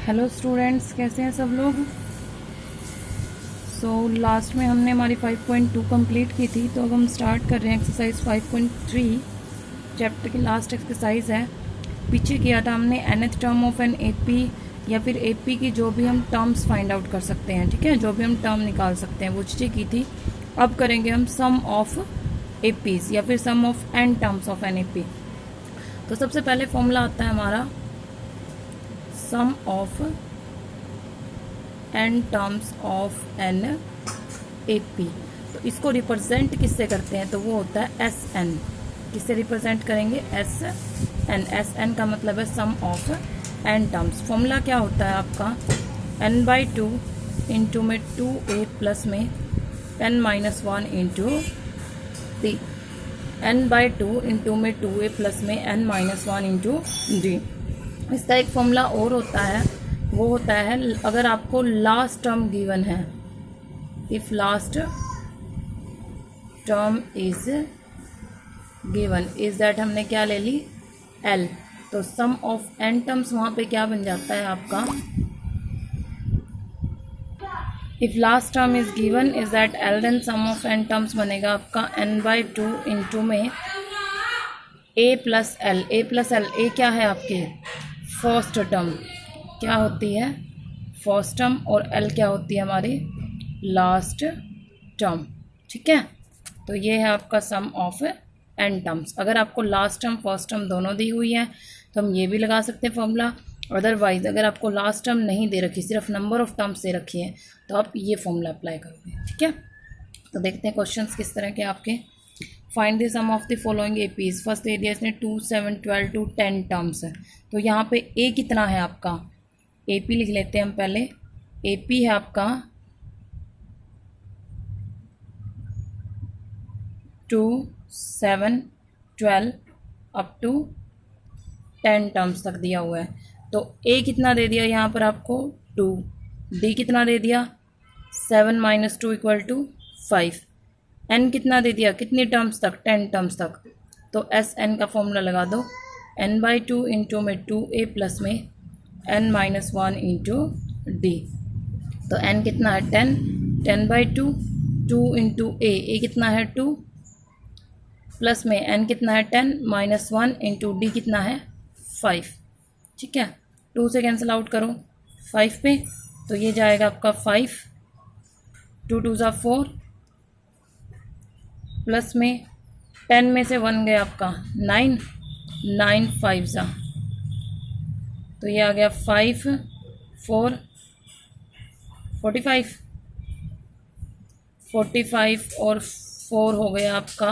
Hello students, कैसे हैं सब लोग। लास्ट में हमने हमारी 5.2 कंप्लीट की थी, तो अब हम स्टार्ट कर रहे हैं एक्सरसाइज 5.3। चैप्टर की लास्ट एक्सरसाइज है। पीछे किया था हमने nth term of an AP या फिर एपी की जो भी हम टर्म्स फाइंड आउट कर सकते हैं, ठीक है, जो भी हम टर्म निकाल सकते हैं वो चीज़ें की थी। अब करेंगे हम सम ऑफ एपीज़ या फिर sum of n terms of an AP. तो सबसे पहले फॉर्मूला आता है हमारा sum of n terms of an A P. तो इसको रिप्रेजेंट किससे करते हैं, तो वो होता है एस एन। किससे रिप्रेजेंट करेंगे, एस एन। एस एन का मतलब है सम ऑफ एन टर्म्स। फॉर्मूला क्या होता है आपका, एन बाई टू इंटू में 2a प्लस में n minus one into D. N by two into में 2a प्लस में n minus one into D. इसका एक फॉर्मूला और होता है, वो होता है अगर आपको लास्ट टर्म गिवन है, if last term is given is that, हमने क्या ले ली, एल। तो सम ऑफ एन टर्म्स वहाँ पे क्या बन जाता है आपका, if last term is given is that l, then sum of n terms बनेगा आपका n बाई टू इंटू में a plus l. A plus l, a क्या है आपके फर्स्ट टर्म, क्या होती है फर्स्ट टर्म, और एल क्या होती है हमारी लास्ट टर्म, ठीक है। तो ये है आपका सम ऑफ एन टर्म्स। अगर आपको लास्ट टर्म फर्स्ट टर्म दोनों दी हुई है तो हम ये भी लगा सकते हैं फॉर्मूला। अदरवाइज अगर आपको लास्ट टर्म नहीं दे रखी, सिर्फ नंबर ऑफ टर्म्स दे रखी है, तो आप ये फॉर्मूला अप्लाई करोगे, ठीक है। तो देखते हैं क्वेश्चंस किस तरह के आपके। Find the sum of the following APs. First दे दिया इसने 2, 7, 12 टू 10 टर्म्स है। तो यहाँ पे ए कितना है आपका, एपी लिख लेते हैं हम पहले। एपी है आपका 2, 7, 12 अप टू 10 टर्म्स तक दिया हुआ है। तो ए कितना दे दिया यहाँ पर आपको 2, डी कितना दे दिया 7 माइनस 2 इक्वल टू 5, एन कितना दे दिया कितनी टर्म्स तक 10 टर्म्स तक। तो एस एन का फॉर्मूला लगा दो, एन बाई टू इंटू में 2a प्लस में n minus one into D. तो n कितना है 10, 10 बाई टू, 2 इंटू ए कितना है 2 प्लस में n कितना है 10 माइनस वन इंटू डी कितना है 5, ठीक है। 2 से कैंसिल आउट करो 5 पे, तो ये जाएगा आपका 5, 2 2 ज़ा 4 प्लस में 10 में से 1 गया आपका 9, 9 5 ज़ा, तो ये आ गया 5 4 45, 45 और 4 हो गया आपका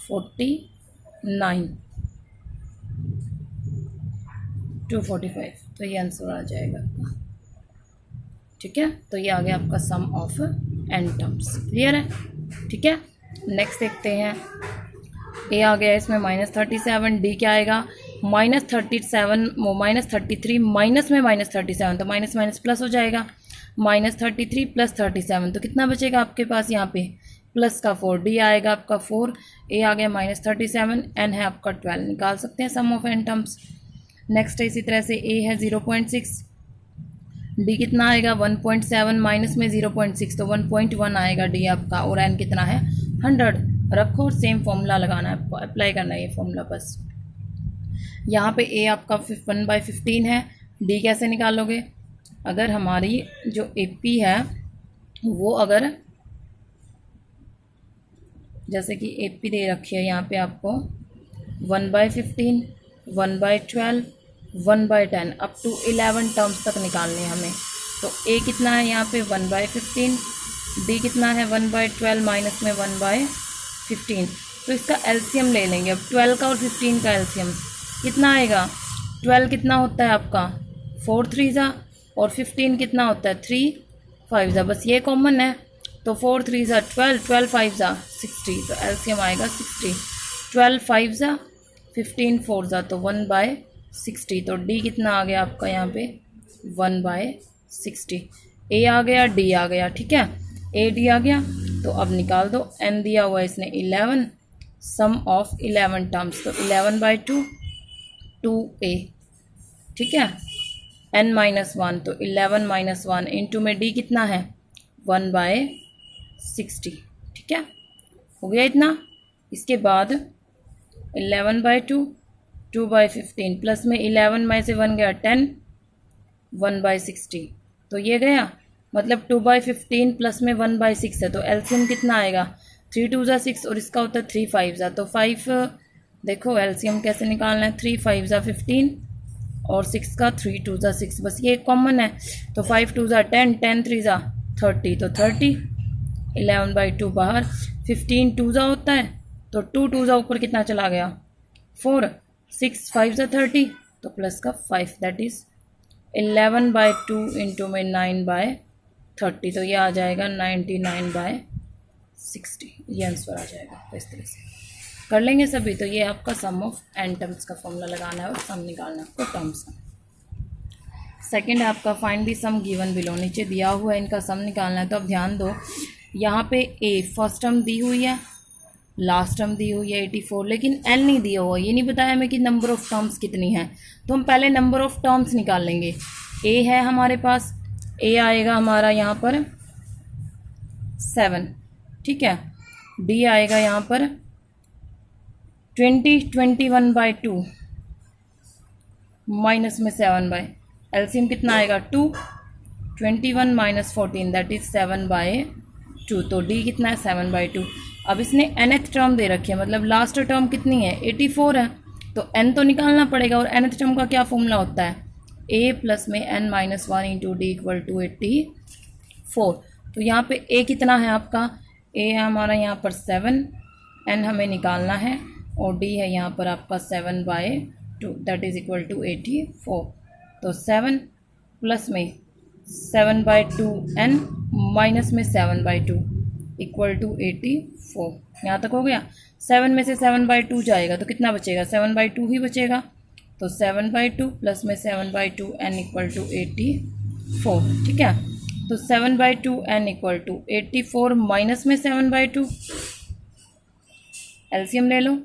49 245। तो ये आंसर आ जाएगा आपका, ठीक है। तो ये आ गया आपका सम ऑफ एन टर्म्स। क्लियर है, ठीक है। नेक्स्ट देखते हैं, ए आ गया इसमें -37, डी क्या आएगा -37, -33 माइनस में -37, तो माइनस माइनस प्लस हो जाएगा, -33 प्लस 37, तो कितना बचेगा आपके पास यहाँ पे प्लस का 4, डी आएगा आपका 4, ए आ गया -37, एन है आपका 12। निकाल सकते हैं सम ऑफ एन टर्म्स। नेक्स्ट है इसी तरह से, ए है 0.6, डी कितना आएगा 1.7, माइनस में 0.6 तो 1.1 आएगा डी आपका, और एन कितना है 100। रखो और सेम फॉर्मूला लगाना है आपको, अप्लाई करना है ये फॉर्मूला बस। यहाँ पे ए आपका 1/15 है, डी कैसे निकालोगे, अगर हमारी जो ए पी है वो अगर जैसे कि ए पी दे रखी है यहाँ पे आपको 1/15, 1/12, 1/10 अप टू 11 टर्म्स तक निकालने हैं हमें। तो ए कितना है यहाँ पे 1/15, डी कितना है 1/12 माइनस में 1/15। तो इसका एलसीएम ले लेंगे अब, 12 का और 15 का एलसीएम कितना आएगा, 12 कितना होता है आपका 4 3 ज़ा, और 15 कितना होता है 3 5 ज़ा, बस ये कॉमन है। तो 4 3 ज़ा 12, 12 5 ज़ा 60, तो एलसीएम आएगा 60। 12 5 ज़ा 15 4 ज़ा, तो 1/60। तो डी कितना आ गया आपका यहाँ पे 1/60। ए आ गया, डी आ गया, ठीक है, ए डी आ गया। तो अब निकाल दो, एन दिया हुआ है इसने 11, सम ऑफ 11 टर्म्स, तो 11/2 2a, ठीक है। n माइनस वन, तो 11 माइनस वन इंटू में d कितना है 1/60, ठीक है, हो गया इतना। इसके बाद 11/2, 2/15 प्लस में 11 में से 1 गया 10, 1/60, तो ये गया, मतलब 2/15 प्लस में 1/6 है, तो एलसीएम कितना आएगा 3 2 ज़ा 6 और इसका होता है 3 5 ज़ा, तो 5, देखो एलसीएम कैसे निकालना है, 3 5 ज़ा 15 और 6 का 3 2 ज़ा 6, बस ये कॉमन है, तो 5 2 ज़ा 10, 10 3 ज़ा 30, तो 30, 11/2 बाहर, 15 2 ज़ा होता है, तो 2 2 ज़ा ऊपर कितना चला गया 4, 6 5 ज़ा 30, तो प्लस का 5, दैट इज़ 11/2 इंटू में 9/30, तो ये आ जाएगा 99/60, ये आंसर आ जाएगा। तो इस तरह से कर लेंगे सभी। तो ये आपका सम ऑफ एन टर्म्स का फॉर्मूला लगाना है और सम निकालना है आपको टर्म्स का। सेकंड है आपका find the sum given below, नीचे दिया हुआ है इनका सम निकालना है। तो अब ध्यान दो, यहाँ पे ए फर्स्ट टर्म दी हुई है, लास्ट टर्म दी हुई है 84, लेकिन एल नहीं दिया हुआ, ये नहीं बताया हमें कि नंबर ऑफ़ टर्म्स कितनी है, तो हम पहले नंबर ऑफ़ टर्म्स निकाल लेंगे। ए है हमारे पास, ए आएगा हमारा यहाँ पर 7, ठीक है, डी आएगा यहाँ पर 20, 21/2 माइनस में 7 एलसीएम कितना आएगा 2, 21 माइनस 14 दैट इज 7/2, तो डी कितना है 7/2। अब इसने nth टर्म दे रखी है, मतलब लास्ट टर्म कितनी है 84 है, तो n तो निकालना पड़ेगा, और nth टर्म का क्या फॉर्मूला होता है a प्लस में n minus 1 into D equal to 84। तो यहाँ पे a कितना है आपका, a है हमारा यहाँ पर 7, n हमें निकालना है, और d है यहाँ पर आपका 7/2 दैट इज इक्वल टू 84। तो 7 प्लस में 7/2 n माइनस में 7/2 इक्वल टू 84, यहाँ तक हो गया। 7 में से 7/2 जाएगा तो कितना बचेगा 7/2 ही बचेगा, तो 7/2 प्लस में 7/2 n इक्वल टू 84, ठीक है। तो 7/2 n इक्वल टू 84 माइनस में 7/2, एलसीएम ले लो,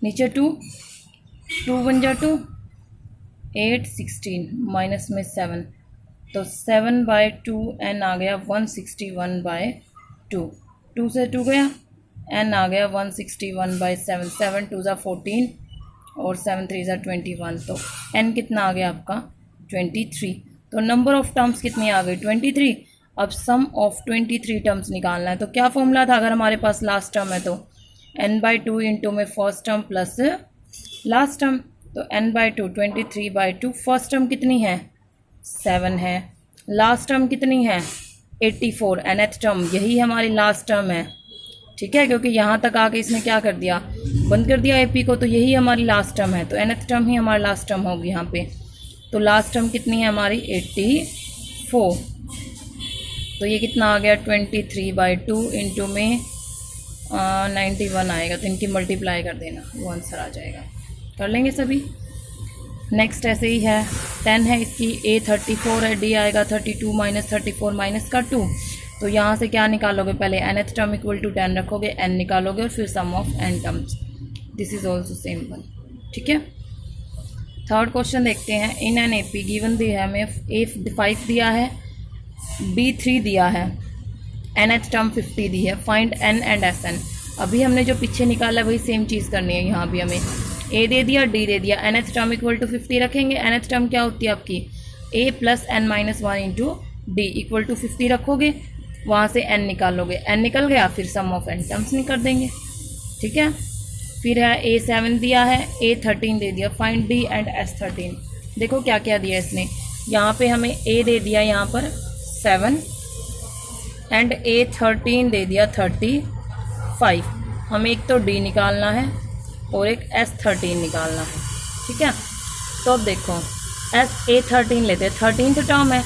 नीचे 2, 2 1 जा 2, 8 16 माइनस में 7, तो 7/2 n आ गया 161/2, 2 से 2 गया, n आ गया 161/7, 7 2 ज़ा 14 और 7 3 ज़ा 21, तो n कितना आ गया आपका 23। तो नंबर ऑफ टर्म्स कितनी आ गई 23। अब सम ऑफ 23 टर्म्स निकालना है। तो क्या फॉर्मूला था, अगर हमारे पास लास्ट टर्म है तो n/2 इंटू में first term plus last term, तो n/2 23/2, फर्स्ट टर्म कितनी है 7 है, लास्ट टर्म कितनी है 84, nth टर्म यही हमारी लास्ट टर्म है, ठीक है, क्योंकि यहाँ तक आके इसने क्या कर दिया बंद कर दिया AP को, तो यही हमारी लास्ट टर्म है, तो nth टर्म ही हमारी लास्ट टर्म होगी यहाँ पे। तो लास्ट टर्म कितनी है हमारी 84, तो ये कितना आ गया 23/2 इंटू में 91 आएगा, तो इनकी मल्टीप्लाई कर देना, वो आंसर आ जाएगा। कर लेंगे सभी। नेक्स्ट ऐसे ही है 10 है इसकी, A 34 है, D आएगा 32 माइनस 34 माइनस का 2, तो यहाँ से क्या निकालोगे पहले nth टर्म इक्वल टू 10 रखोगे, n निकालोगे और फिर sum of n terms, this is also same one, ठीक है। थर्ड क्वेश्चन देखते हैं। इन एन AP गिवन दिया है हमें, A 5 दिया है, B 3 दिया है, nth टर्म 50 दी है, फाइंड n एंड Sn। अभी हमने जो पीछे निकाला वही सेम चीज़ करनी है, यहाँ भी हमें A दे दिया D दे दिया, nth टर्म इक्वल टू 50 रखेंगे, nth टर्म क्या होती है आपकी A plus n minus 1 into D equal to 50 रखोगे, वहाँ से n निकालोगे, n निकल गया, फिर सम ऑफ n टर्म्स निकाल देंगे, ठीक है। फिर है A 7 दिया है, A 13 दे दिया, फाइंड D एंड S 13। देखो क्या क्या दिया इसने, यहाँ पे हमें A दे दिया यहाँ पर 7 एंड A 13 दे दिया 35, हमें एक तो D निकालना है और एक S 13 निकालना है, ठीक है। तो अब देखो A 13 लेते हैं, 13th टर्म है,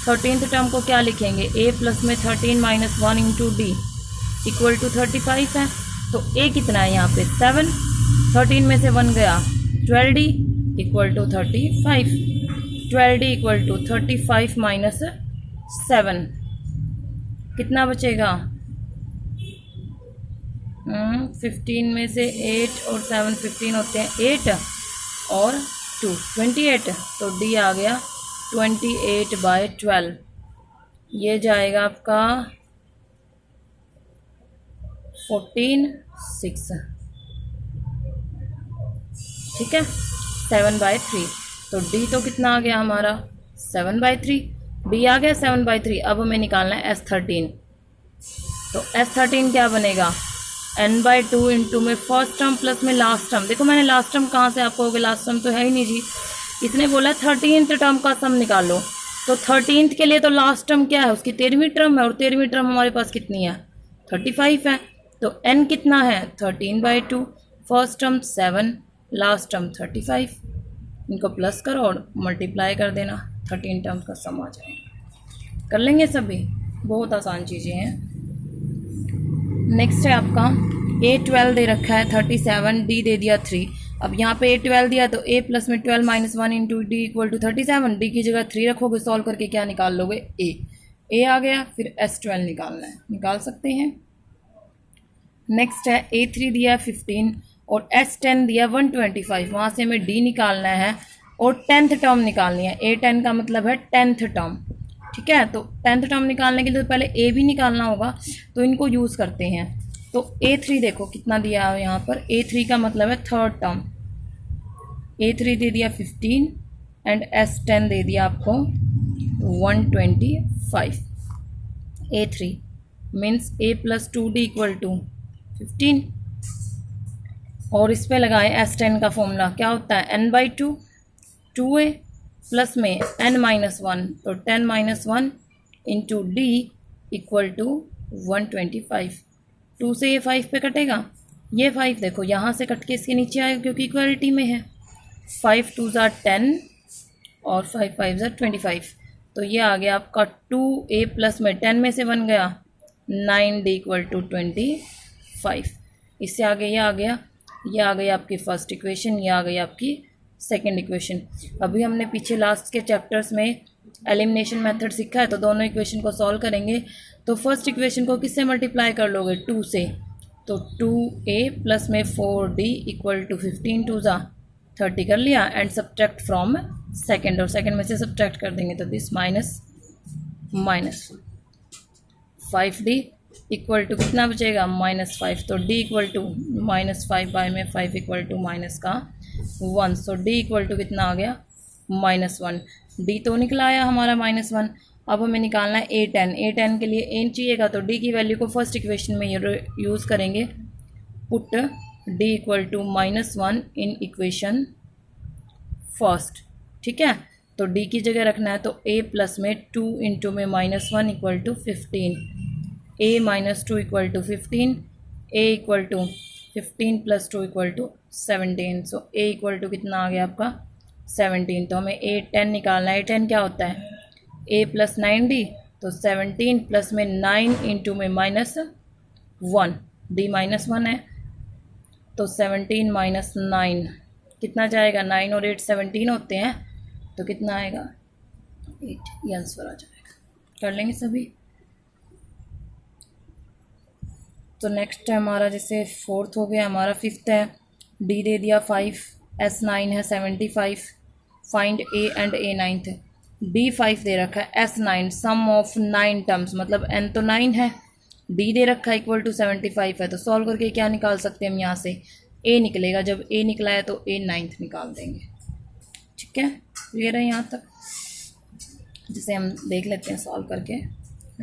13th टर्म को क्या लिखेंगे A प्लस में 13 minus 1 into D equal to 35 है, तो A कितना है यहाँ पे 7, 13 में से 1 गया 12D equal to 35, 12D equal to 35 minus 7 कितना बचेगा 15 में से 8 और 7 15 होते हैं 8 और 2 28, तो डी आ गया 28/12। ये जाएगा आपका 14/6, ठीक है, 7/3। तो डी तो कितना आ गया हमारा 7/3, डी आ गया 7/3। अब हमें निकालना है S13। तो S13 क्या बनेगा, n/2 इंटू में फर्स्ट टर्म प्लस में लास्ट टर्म। देखो मैंने लास्ट टर्म कहाँ से, आपको होगा लास्ट टर्म तो है ही नहीं जी, इसने बोला 13th टर्म का सम निकालो। तो 13th के लिए तो लास्ट टर्म क्या है, उसकी 13वीं टर्म है, और 13वीं टर्म हमारे पास कितनी है 35 है। तो n कितना है 13/2, फर्स्ट टर्म 7, लास्ट टर्म 35। इनको प्लस करो और मल्टीप्लाई कर देना, 13 टर्म्स का सम आ जाएगा। कर लेंगे सभी, बहुत आसान चीज़ें हैं। नेक्स्ट है आपका A12 दे रखा है 37, D दे दिया 3। अब यहाँ पे A12 दिया तो A प्लस में 12 minus 1 into D equal to 37। D की जगह 3 रखोगे, सॉल्व करके क्या निकाल लोगे A आ गया। फिर S12 निकालना है, निकाल सकते हैं। नेक्स्ट है A3 दिया 15 और S10 दिया 125। वहाँ से हमें D निकालना है और 10th टर्म निकालनी है। A10 का मतलब है 10th टर्म, ठीक है। तो 10th टर्म निकालने के लिए तो पहले A भी निकालना होगा, तो इनको यूज़ करते हैं। तो A3 देखो कितना दिया है यहाँ पर, A3 का मतलब है थर्ड टर्म। A3 दे दिया 15 एंड S10 दे दिया आपको 125। A3 means A plus 2D equal to 15। और इस पे लगाएं S10 का फॉर्मूला, क्या होता है n/2, 2A प्लस में n-1, तो 10-1 इंटू डी इक्वल टू 125। 2 से ये 5 पे कटेगा, ये 5 देखो यहाँ से कट के इसके नीचे आएगा क्योंकि इक्वलिटी में है। 5 2s are 10 और 5 5s are 25। तो ये आ गया आपका 2A प्लस में 10 में से 1 गया 9D इक्वल टू 25। इससे आगे ये आ गया, ये आ गई आपकी फर्स्ट इक्वेशन, ये आ गई आपकी सेकंड इक्वेशन। अभी हमने पीछे लास्ट के चैप्टर्स में एलिमिनेशन मेथड सीखा है, तो दोनों इक्वेशन को सॉल्व करेंगे। तो फर्स्ट इक्वेशन को किससे मल्टीप्लाई कर लोगे 2 से, तो 2A प्लस में 4D इक्वल टू 15 2s 30 कर लिया एंड सब्ट्रैक्ट फ्रॉम सेकंड, और सेकंड में से सब्ट्रैक्ट कर देंगे तो this minus 5D equal to कितना बचेगा -5। तो D इक्वल टू -5 बाय में 5 इक्वल टू माइनस का 1। सो D इक्वल टू कितना आ गया -1। D तो निकला आया हमारा -1। अब हमें निकालना है A10। A10 के लिए A चाहिएगा तो D की वैल्यू को फर्स्ट इक्वेशन में यूज़ करेंगे। Put D equal to -1 in equation first, ठीक है। तो D की जगह रखना है तो A प्लस में 2 इंटू में -1 equal to 15। A minus 2 equal to 15, A equal to 15 plus 2 equal to 17। So A equal to कितना आ गया आपका 17। तो हमें A10 निकालना है। A10 क्या होता है A प्लस 9D, तो 17 प्लस में 9 इंटू में -1, D -1 है तो 17 माइनस 9 कितना जाएगा, 9 और 8 17 होते हैं, तो कितना आएगा 8, ये आंसर आ जाएगा। कर लेंगे सभी। तो नेक्स्ट है हमारा, जैसे फोर्थ हो गया हमारा, फिफ्थ है D दे दिया 5, S9 है 75, find A and A9th। D 5 दे रखा है, S9 सम ऑफ 9 टर्म्स, मतलब N तो 9 है, D दे रखा है इक्वल टू 75 है। तो सॉल्व करके क्या निकाल सकते हैं हम यहाँ से A निकलेगा। जब A निकला है तो A9th निकाल देंगे, ठीक है। क्लियर है यहाँ तक। जिसे हम देख लेते हैं सॉल्व करके।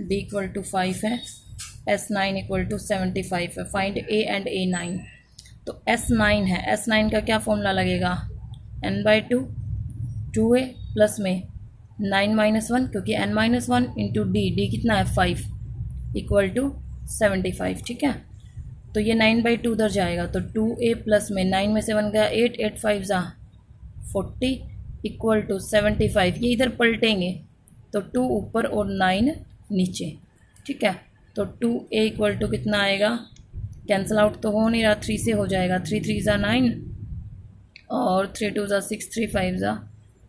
D इक्वल टू 5 है, S9 इक्वल टू 75 है, फाइंड A एंड A9। तो S9 है, S9 का क्या फॉर्मूला लगेगा n/2, 2A प्लस में 9-1 क्योंकि n-1 इंटू D कितना है 5 इक्वल टू 75, ठीक है। तो ये 9/2 उधर जाएगा तो 2A प्लस में 9 में से 1 गया 8, 8 5 40 इक्वल टू 75। ये इधर पलटेंगे तो 2 ऊपर और 9 नीचे, ठीक है। तो 2A इक्वल टू कितना आएगा, कैंसिल आउट तो हो नहीं रहा, 3 से हो जाएगा, 3 3s 9 और 3 2s 6, 3 5s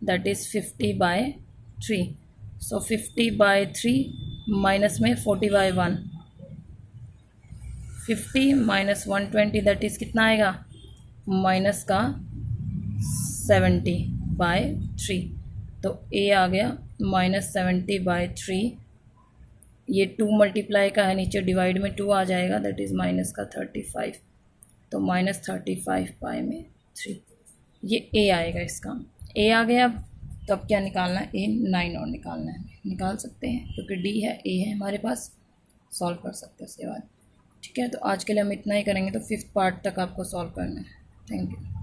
that is 50/3। So 50/3 minus में 40/1, 50 माइनस 120 दैट इज़ कितना आएगा -का 70। 70/3, तो ए आ गया -70/3। ये 2 मल्टीप्लाई का है, नीचे डिवाइड में 2 आ जाएगा, दैट इज़ माइनस का 35, तो -35/3, ये ए आएगा इसका। ए आ गया। अब तो अब क्या निकालना है, ए 9 और निकालना है, निकाल सकते हैं क्योंकि डी है, ए है हमारे पास, सॉल्व कर सकते हैं उसके बाद। ठीक है, तो आज के लिए हम इतना ही करेंगे, तो 5th पार्ट तक आपको सॉल्व करना है। Thank you.